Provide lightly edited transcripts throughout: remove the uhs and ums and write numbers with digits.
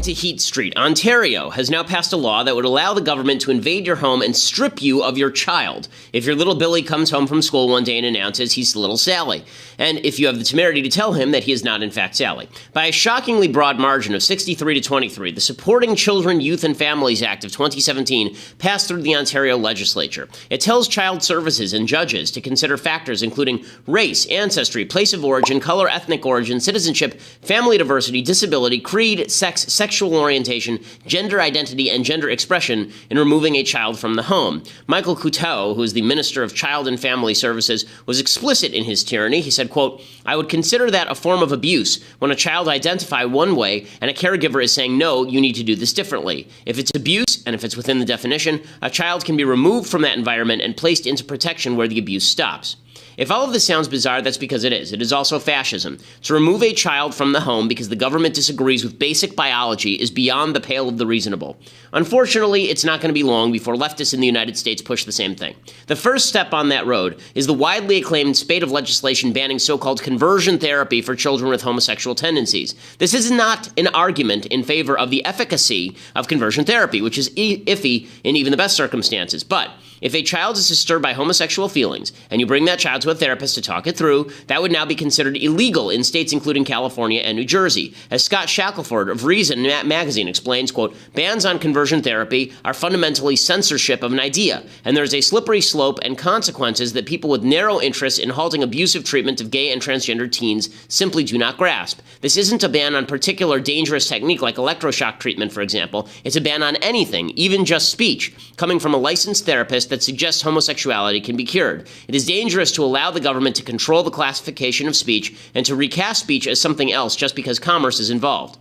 According to Heat Street, Ontario has now passed a law that would allow the government to invade your home and strip you of your child if your little Billy comes home from school one day and announces he's little Sally, and if you have the temerity to tell him that he is not in fact Sally. By a shockingly broad margin of 63 to 23, the Supporting Children, Youth and Families Act of 2017 passed through the Ontario legislature. It tells child services and judges to consider factors including race, ancestry, place of origin, color, ethnic origin, citizenship, family diversity, disability, creed, sex, sexual orientation, gender identity, and gender expression in removing a child from the home. Michael Canaduh, who is the Minister of Child and Family Services, was explicit in his tyranny. He said, quote, "I would consider that a form of abuse when a child identifies one way and a caregiver is saying, no, you need to do this differently. If it's abuse, and if it's within the definition, a child can be removed from that environment and placed into protection where the abuse stops." If all of this sounds bizarre, that's because it is. It is also fascism. To remove a child from the home because the government disagrees with basic biology is beyond the pale of the reasonable. Unfortunately, it's not going to be long before leftists in the United States push the same thing. The first step on that road is the widely acclaimed spate of legislation banning so-called conversion therapy for children with homosexual tendencies. This is not an argument in favor of the efficacy of conversion therapy, which is iffy in even the best circumstances. But if a child is disturbed by homosexual feelings and you bring that child to a therapist to talk it through, that would now be considered illegal in states including California and New Jersey. As Scott Shackelford of Reason magazine explains, quote, "Bans on conversion therapy are fundamentally censorship of an idea, and there's a slippery slope and consequences that people with narrow interests in halting abusive treatment of gay and transgender teens simply do not grasp. This isn't a ban on particular dangerous technique like electroshock treatment, for example. It's a ban on anything, even just speech, coming from a licensed therapist that suggests homosexuality can be cured. It is dangerous to allow the government to control the classification of speech and to recast speech as something else just because commerce is involved."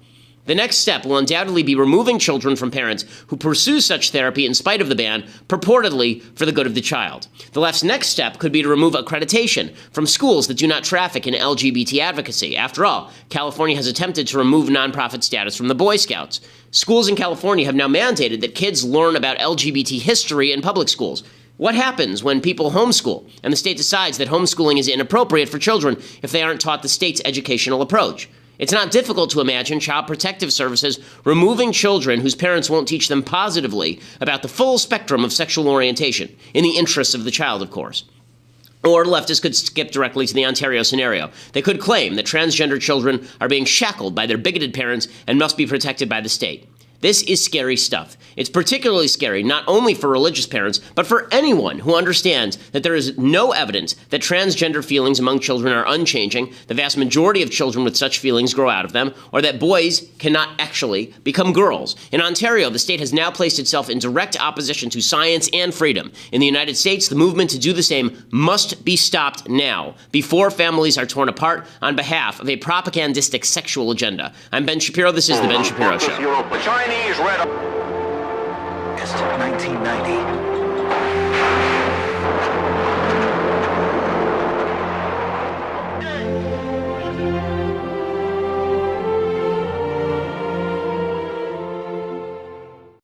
The next step will undoubtedly be removing children from parents who pursue such therapy in spite of the ban, purportedly for the good of the child. The left's next step could be to remove accreditation from schools that do not traffic in LGBT advocacy. After all, California has attempted to remove nonprofit status from the Boy Scouts. Schools in California have now mandated that kids learn about LGBT history in public schools. What happens when people homeschool and the state decides that homeschooling is inappropriate for children if they aren't taught the state's educational approach? It's not difficult to imagine Child Protective Services removing children whose parents won't teach them positively about the full spectrum of sexual orientation, in the interests of the child, of course. Or leftists could skip directly to the Ontario scenario. They could claim that transgender children are being shackled by their bigoted parents and must be protected by the state. This is scary stuff. It's particularly scary not only for religious parents, but for anyone who understands that there is no evidence that transgender feelings among children are unchanging, the vast majority of children with such feelings grow out of them, or that boys cannot actually become girls. In Ontario, the state has now placed itself in direct opposition to science and freedom. In the United States, the movement to do the same must be stopped now, before families are torn apart on behalf of a propagandistic sexual agenda. I'm Ben Shapiro. This is The Ben Shapiro Show. Chinese red. 1990.